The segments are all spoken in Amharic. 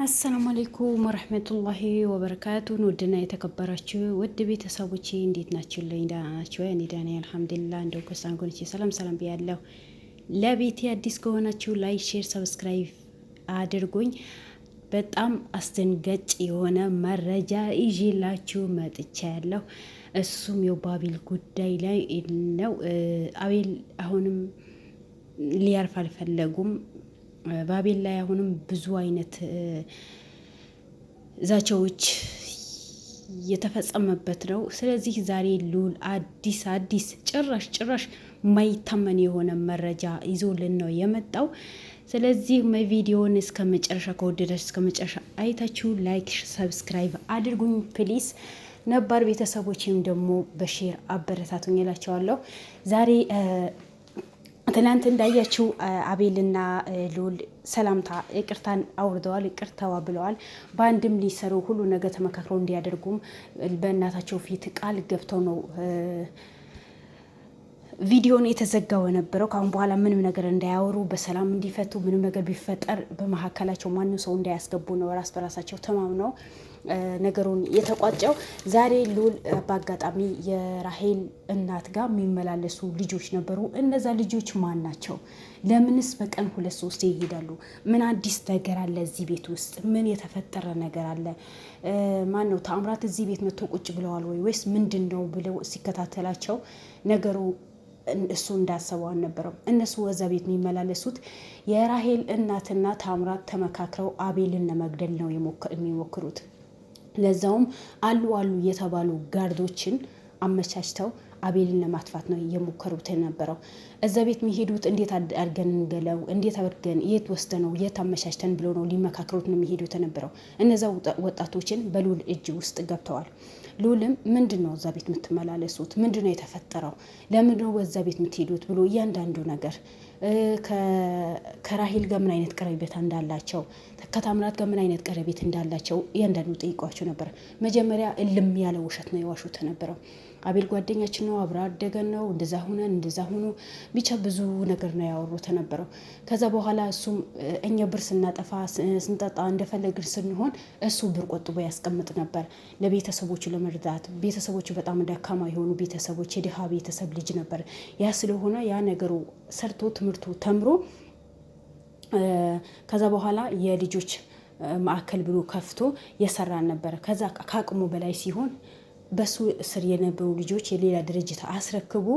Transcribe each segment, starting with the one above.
አሰላሙ አለይኩም ወረህመቱላሂ ወበረካቱ። ውድና የተከበራችሁ ውድ ቤተሰቦቼ እንዴት ናችሁ? ደህና ናችሁ? እኔ ደህና ነኝ አልሐምዱሊላህ። እንደው ከሳንጎንቼ ሰላም ብያለሁ። ለቤቴ አዲስ ከሆናችሁ ላይክ፣ ሼር፣ ሰብስክራይብ አድርጉኝ። በጣም አስደንጋጭ የሆነ መረጃ ይዤላችሁ መጥቻለሁ። እሱም የባቢል ጉዳይ ላይ ነው። አቤል አሁንም ሊያርፍ አልፈለጉም። ባቤል ላይ አሁንም ብዙ አይነት ዛቻዎች የተፈጸመበት ነው። ስለዚህ ዛሬ ሉል አዲስ ጭራሽ ማይታመን የሆነ መረጃ ይዞልን ነው የመጣው። ስለዚህ ቪዲዮውን እስከ መጨረሻ ከወደዳችሁ እስከ መጨረሻ አይታችሁ ላይክ፣ ሰብስክራይብ አድርጉኝ ፕሊስ። ነባር ቤተሰቦችም ደግሞ በሼር አበረታቱኝ እላቸዋለሁ። ዛሬ ትናንት እንዳያችው አቤልና ሉል ሰላምታ ይቅርታን አውርደዋል፣ ይቅርታዋ ብለዋል። በአንድም ሊሰሩ ሁሉ ነገር ተመካክረው እንዲያደርጉም በእናታቸው ፊት ቃል ገብተው ነው ቪዲዮን የተዘጋው የነበረው። ከአሁን በኋላ ምንም ነገር እንዳያወሩ፣ በሰላም እንዲፈቱ፣ ምንም ነገር ቢፈጠር በመካከላቸው ማንም ሰው እንዳያስገቡ ነው ራስ በራሳቸው ተማምነው ነገሩን የተቋጨው። ዛሬ ሉል በአጋጣሚ የራሄል እናት ጋር የሚመላለሱ ልጆች ነበሩ። እነዛ ልጆች ማን ናቸው? ለምንስ በቀን 2-3 ይሄዳሉ? ምን አዲስ ነገር አለ እዚህ ቤት ውስጥ? ምን የተፈጠረ ነገር አለ? ማን ነው ታምራት እዚህ ቤት መጥቶ ቁጭ ብለዋል ወይስ ምንድን ነው ብለው ሲከታተላቸው ነገሩ እሱ እንዳሰበው አልነበረም። እነሱ ወዛ ቤት የሚመላለሱት የራሄል እናትና ታምራት ተመካክረው አቤልን ለመግደል ነው የሚሞክሩት። ለዛውም አሉ የተባሉ ጋርዶችን አመቻችተው አቤልን ለማጥፋት ነው እየሞከሩት የነበረው። እዛ ቤት የሚሄዱት እንዴት አድርገን እንገለው፣ እንዴት አድርገን የት ወስደነው የት አመቻችተን ብሎ ነው ሊመካከሩት ነው የሚሄዱት የነበረው። እነዛ ወጣቶችን በሉል እጅ ውስጥ ገብተዋል። ሉልም ምንድን ነው እዛ ቤት የምትመላለሱት? ምንድን ነው የተፈጠረው? ለምንድን ነው በዛ ቤት የምትሄዱት ብሎ እያንዳንዱ ነገር ከራሄል ጋር ምን አይነት ቀረቤታ እንዳላቸው፣ ከታምራት ጋር ምን አይነት ቀረቤት እንዳላቸው እያንዳንዱ ጠይቋቸው ነበር። መጀመሪያ እልም ያለ ውሸት ነው የዋሹት ነበረው። አቤል ጓደኛችን ነው፣ አብረ አደገን ነው፣ እንደዛ ሆኖ ብቻ ብዙ ነገር ነው ያወሩት ነበረው። ከዛ በኋላ እሱም እኛ ብር ስናጠፋ ስንጠጣ እንደፈለግን ስንሆን እሱ ብር ቆጥቦ ያስቀምጥ ነበር ለቤተሰቦቹ ለመርዳት። ቤተሰቦቹ በጣም ደካማ የሆኑ ቤተሰቦች፣ የድሃ ቤተሰብ ልጅ ነበር። ያ ስለሆነ ያ ነገሩ ሰርቶ ትምህርቱ ተምሮ ከዛ በኋላ የልጆች ማዕከል ብሎ ከፍቶ የሰራን ነበር። ከዛ ከአቅሙ በላይ ሲሆን በሱ ስር የነበሩ ልጆች የሌላ ድርጅት አስረክቦ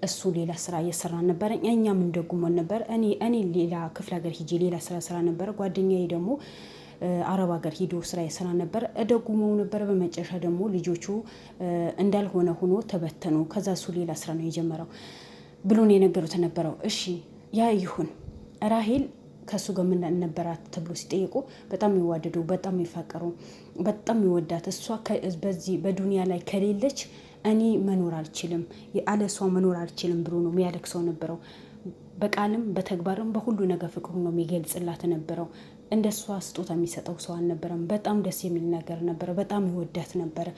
እሱ ሌላ ስራ እየሰራ ነበረ። እኛም እንደጉመን ነበር። እኔ ሌላ ክፍለ ሀገር ሂጄ ሌላ ስራ ነበረ። ጓደኛዬ ደግሞ አረብ ሀገር ሂዶ ስራ የሰራ ነበር። እደጉመው ነበር። በመጨረሻ ደግሞ ልጆቹ እንዳልሆነ ሆኖ ተበተኑ። ከዛ እሱ ሌላ ስራ ነው የጀመረው ብሎን የነገሩት ነበረው። እሺ ያ ይሁን። ራሄል ከሱ ጋር ምን ነበራት ተብሎ ሲጠየቁ በጣም የሚዋደዱ በጣም የሚፋቀሩ በጣም የሚወዳት እሷ በዚህ በዱንያ ላይ ከሌለች እኔ መኖር አልችልም፣ ያለ እሷ መኖር አልችልም ብሎ ነው የሚያለቅሰው ነበረው። በቃልም በተግባርም በሁሉ ነገር ፍቅሩ ነው የሚገልጽላት ነበረው። እንደ እሷ ስጦታ የሚሰጠው ሰው አልነበረም። በጣም ደስ የሚል ነገር ነበረ። በጣም ይወዳት ነበረ።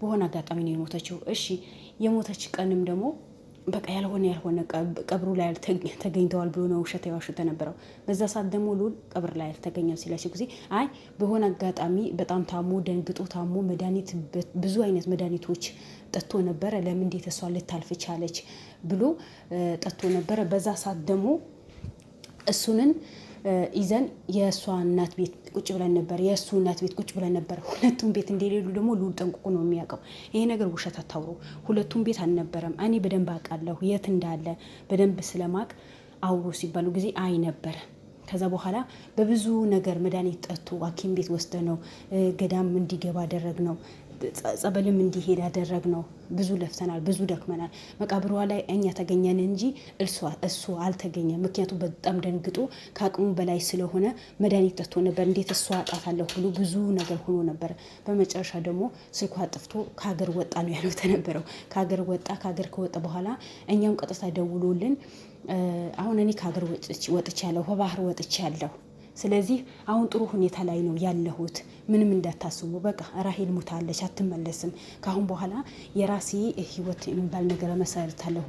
በሆነ አጋጣሚ ነው የሞተችው። እሺ የሞተች ቀንም ደግሞ በቃ ያልሆነ ቀብሩ ላይ ተገኝተዋል ብሎ ነው ውሸት የዋሹት ነበረው። በዛ ሰዓት ደግሞ ሉል ቀብር ላይ አልተገኘም ሲላቸው ጊዜ አይ በሆነ አጋጣሚ በጣም ታሞ ደንግጦ ታሞ መድኃኒት ብዙ አይነት መድኃኒቶች ጠጥቶ ነበረ። ለምን እንዴት እሷ ልታልፍ ቻለች ብሎ ጠጥቶ ነበረ። በዛ ሰዓት ደግሞ እሱንን ይዘን የእሷ እናት ቤት ቁጭ ብለን ነበር፣ የእሱ እናት ቤት ቁጭ ብለን ነበር። ሁለቱም ቤት እንደሌሉ ደግሞ ሉል ጠንቅቆ ነው የሚያውቀው። ይሄ ነገር ውሸት አታውሩ፣ ሁለቱም ቤት አልነበረም። እኔ በደንብ አውቃለሁ የት እንዳለ በደንብ ስለማቅ አውሩ ሲባሉ ጊዜ አይ ነበረ። ከዛ በኋላ በብዙ ነገር መድኃኒት ጠጥቶ ሐኪም ቤት ወስደ ነው ገዳም እንዲገባ አደረግ ነው፣ ጸበልም እንዲሄድ ያደረግ ነው። ብዙ ለፍተናል፣ ብዙ ደክመናል። መቃብሯ ላይ እኛ ተገኘን እንጂ እሱ አልተገኘም። ምክንያቱም በጣም ደንግጦ ከአቅሙ በላይ ስለሆነ መድኃኒት ጠጥቶ ነበር። እንዴት እሷ አጣታለሁ ብሎ ብዙ ነገር ሆኖ ነበር። በመጨረሻ ደግሞ ስልኳ ጠፍቶ ከሀገር ወጣ ነው ያለው ተነበረው። ከሀገር ከወጣ በኋላ እኛም ቀጥታ ደውሎልን አሁን እኔ ከሀገር ወጥቻለሁ፣ በባህር ወጥቻለሁ ስለዚህ አሁን ጥሩ ሁኔታ ላይ ነው ያለሁት፣ ምንም እንዳታስቡ፣ በቃ ራሄል ሙታለች፣ አትመለስም። ከአሁን በኋላ የራሴ ህይወት የሚባል ነገር መሰረታለሁ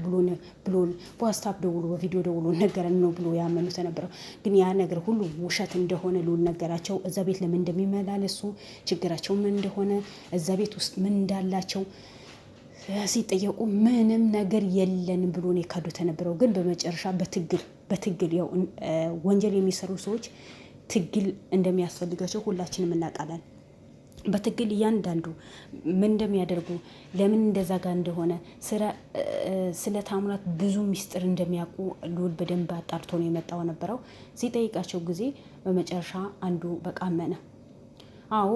ብሎ በዋትስአፕ ደውሎ በቪዲዮ ደውሎ ነገረን ነው ብሎ ያመኑት ነበረው። ግን ያ ነገር ሁሉ ውሸት እንደሆነ ልዑል ነገራቸው። እዛ ቤት ለምን እንደሚመላለሱ ችግራቸው ምን እንደሆነ እዛ ቤት ውስጥ ምን እንዳላቸው ሲጠየቁ ምንም ነገር የለንም ብሎ ነው የካዱት የነበረው። ግን በመጨረሻ በትግል ያው ወንጀል የሚሰሩ ሰዎች ትግል እንደሚያስፈልጋቸው ሁላችንም እናውቃለን። በትግል እያንዳንዱ ምን እንደሚያደርጉ ለምን እንደዛ ጋር እንደሆነ ስለ ታምራት ብዙ ሚስጥር እንደሚያውቁ ልዑል በደንብ አጣርቶ ነው የመጣው ነበረው። ሲጠይቃቸው ጊዜ በመጨረሻ አንዱ በቃ አመነ። አዎ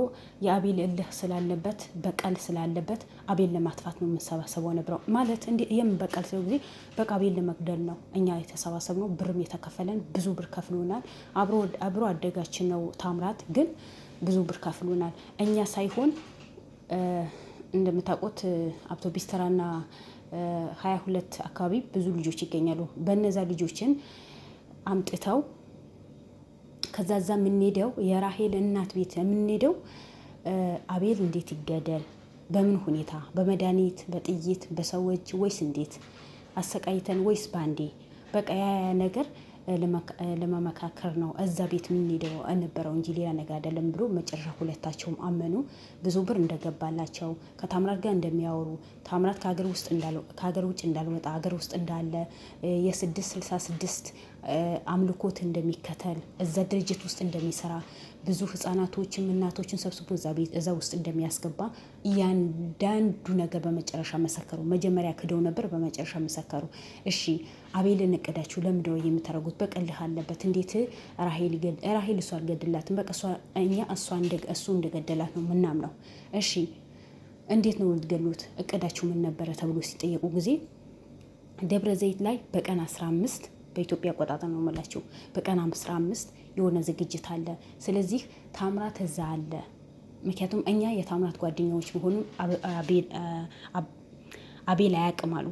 የአቤል እልህ ስላለበት በቀል ስላለበት አቤል ለማጥፋት ነው የምንሰባሰበው ነበረው። ማለት የምን በቀል ስለ ጊዜ በቃ አቤል ለመግደል ነው እኛ የተሰባሰብነው። ብርም የተከፈለን ብዙ ብር ከፍሎናል። አብሮ አደጋችን ነው ታምራት፣ ግን ብዙ ብር ከፍሎናል። እኛ ሳይሆን እንደምታውቁት አውቶቢስ ተራና 22 አካባቢ ብዙ ልጆች ይገኛሉ። በነዛ ልጆችን አምጥተው ከዛ የምንሄደው የራሄል እናት ቤት የምንሄደው አቤል እንዴት ይገደል፣ በምን ሁኔታ፣ በመድኃኒት፣ በጥይት፣ በሰዎች ወይስ እንዴት አሰቃይተን ወይስ ባንዴ፣ በቃ ያ ነገር ለመመካከር ነው እዛ ቤት የምንሄደው ነበረው እንጂ ሌላ ነገር አይደለም ብሎ መጨረሻ ሁለታቸውም አመኑ። ብዙ ብር እንደገባላቸው፣ ከታምራት ጋር እንደሚያወሩ፣ ታምራት ከሀገር ውጭ እንዳልወጣ ሀገር ውስጥ እንዳለ የ666 አምልኮት እንደሚከተል እዛ ድርጅት ውስጥ እንደሚሰራ ብዙ ህጻናቶችም እናቶችን ሰብስቦ እዛ ውስጥ እንደሚያስገባ እያንዳንዱ ነገር በመጨረሻ መሰከሩ። መጀመሪያ ክደው ነበር፣ በመጨረሻ መሰከሩ። እሺ አቤልን እቅዳችሁ ለምንድን ነው የምታደርጉት? በቀልህ አለበት። እንዴት ራሄል እሱ አልገድላትም፣ በቃ እኛ እሱ እንደገደላት ነው ምናምነው። እሺ እንዴት ነው ልትገሉት? እቅዳችሁ ምን ነበረ ተብሎ ሲጠየቁ ጊዜ ደብረ ዘይት ላይ በቀን 15 በኢትዮጵያ አቆጣጠር ነው የምላችሁ፣ በቀን 15 የሆነ ዝግጅት አለ። ስለዚህ ታምራት እዛ አለ። ምክንያቱም እኛ የታምራት ጓደኛዎች መሆኑን አቤል አያውቅም አሉ።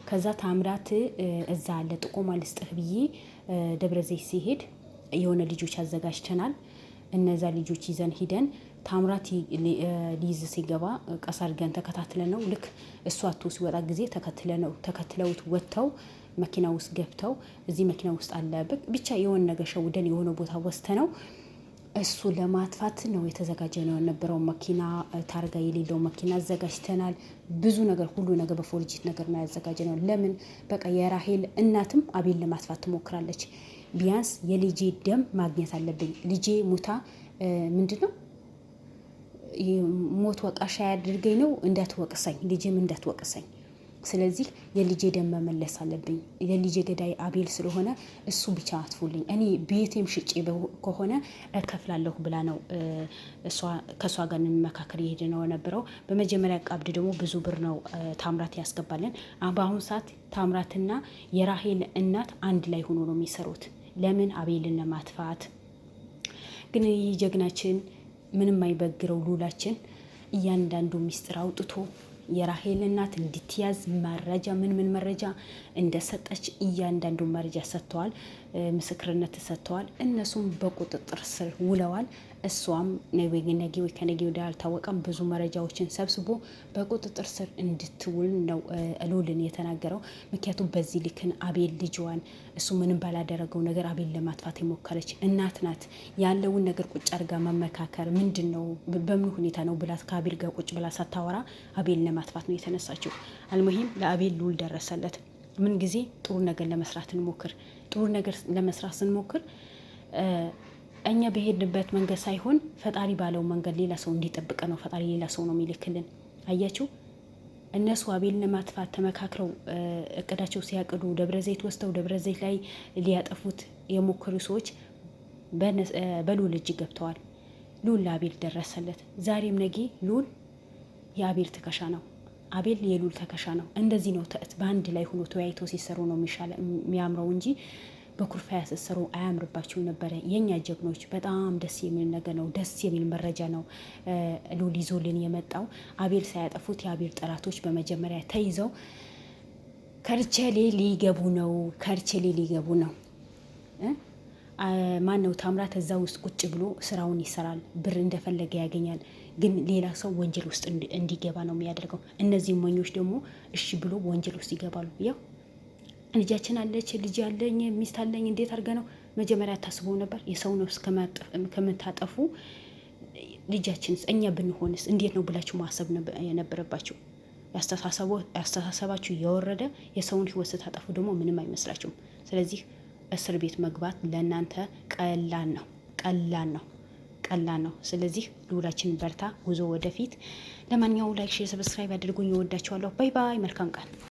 ከዛ ታምራት እዛ አለ ጥቆማ ልስጥህ ብዬ ደብረ ዘይት ሲሄድ የሆነ ልጆች አዘጋጅተናል። እነዛ ልጆች ይዘን ሂደን ታምራት ሊይዝ ሲገባ ቀስ አድርገን ተከታትለ ነው ልክ እሱ አቶ ሲወጣ ጊዜ ተከትለውት ወጥተው መኪና ውስጥ ገብተው እዚህ መኪና ውስጥ አለ ብቻ የሆነ ነገር ሸውደን የሆነ ቦታ ወስተ እሱ ለማጥፋት ነው የተዘጋጀ ነው የነበረው። መኪና ታርጋ የሌለው መኪና አዘጋጅተናል። ብዙ ነገር ሁሉ ነገር በፎርጂት ነገር ነው ያዘጋጀ ነው። ለምን በቃ የራሄል እናትም አቤል ለማጥፋት ትሞክራለች። ቢያንስ የልጄ ደም ማግኘት አለብኝ። ልጄ ሙታ ምንድን ነው ሞት ወቃሻ ያድርገኝ ነው እንዳትወቅሰኝ፣ ልጄም እንዳትወቅሰኝ። ስለዚህ የልጄ ደም መመለስ አለብኝ። የልጄ ገዳይ አቤል ስለሆነ እሱ ብቻ አጥፉልኝ፣ እኔ ቤቴም ሽጬ ከሆነ እከፍላለሁ ብላ ነው ከእሷ ጋር እንመካከር የሄደ ነው የነበረው። በመጀመሪያ ቀብድ ደግሞ ብዙ ብር ነው ታምራት ያስገባለን። በአሁኑ ሰዓት ታምራትና የራሄል እናት አንድ ላይ ሆኖ ነው የሚሰሩት። ለምን አቤልን ለማጥፋት። ግን ይህ ጀግናችን ምንም አይበግረው ልዑላችን እያንዳንዱ ሚስጥር አውጥቶ የራሄል እናት እንድትያዝ መረጃ ምን መረጃ እንደሰጠች እያንዳንዱ መረጃ ሰጥተዋል፣ ምስክርነት ሰጥተዋል። እነሱም በቁጥጥር ስር ውለዋል። እሷም ነገ ወይ ከነገ ወዲያ አልታወቀም ብዙ መረጃዎችን ሰብስቦ በቁጥጥር ስር እንድትውል ነው ልዑልን የተናገረው። ምክንያቱም በዚህ ልክን አቤል ልጅዋን እሱ ምንም ባላደረገው ነገር አቤል ለማጥፋት የሞከረች እናት ናት። ያለውን ነገር ቁጭ አድርጋ መመካከር ምንድን ነው በምን ሁኔታ ነው ብላ ከአቤል ጋር ቁጭ ብላ ሳታወራ አቤል ለማጥፋት ነው የተነሳችው። አልሙሂም ለአቤል ልዑል ደረሰለት። ምን ጊዜ ጥሩ ነገር ለመስራት እንሞክር። ጥሩ ነገር ለመስራት ስንሞክር እኛ በሄድንበት መንገድ ሳይሆን ፈጣሪ ባለው መንገድ ሌላ ሰው እንዲጠብቀ ነው ፈጣሪ ሌላ ሰው ነው የሚልክልን። አያችሁ እነሱ አቤልን ለማጥፋት ተመካክረው እቅዳቸው ሲያቅዱ ደብረ ዘይት ወስተው ደብረ ዘይት ላይ ሊያጠፉት የሞከሩ ሰዎች በልዑል እጅ ገብተዋል። ልዑል ለአቤል ደረሰለት። ዛሬም ነገ ልዑል የአቤል ትከሻ ነው፣ አቤል የልዑል ትከሻ ነው። እንደዚህ ነው በአንድ ላይ ሆኖ ተወያይተው ሲሰሩ ነው የሚያምረው እንጂ በኩርፊያ ያሰሰሩ አያምርባቸው ነበረ። የኛ ጀግኖች በጣም ደስ የሚል ነገር ነው፣ ደስ የሚል መረጃ ነው ልዑል ይዞልን የመጣው። አቤል ሳያጠፉት የአቤል ጠላቶች በመጀመሪያ ተይዘው ከርቸሌ ሊገቡ ነው። ማነው ታምራት እዛ ውስጥ ቁጭ ብሎ ስራውን ይሰራል፣ ብር እንደፈለገ ያገኛል። ግን ሌላ ሰው ወንጀል ውስጥ እንዲገባ ነው የሚያደርገው። እነዚህ ሞኞች ደግሞ እሺ ብሎ ወንጀል ውስጥ ይገባሉ። ያው ልጃችን አለች፣ ልጅ አለኝ፣ ሚስት አለኝ፣ እንዴት አድርገ ነው መጀመሪያ ታስበው ነበር? የሰው ነፍስ ከምታጠፉ ልጃችንስ እኛ ብንሆንስ እንዴት ነው ብላችሁ ማሰብ የነበረባችሁ። ያስተሳሰባችሁ የወረደ የሰውን ህይወት ስታጠፉ ደግሞ ምንም አይመስላችሁም። ስለዚህ እስር ቤት መግባት ለእናንተ ቀላል ነው። ስለዚህ ልውላችን በርታ፣ ጉዞ ወደፊት። ለማንኛውም ላይክ፣ ሼር፣ ሰብስክራይብ አድርጉኝ። እወዳችኋለሁ። ባይ ባይ። መልካም ቀን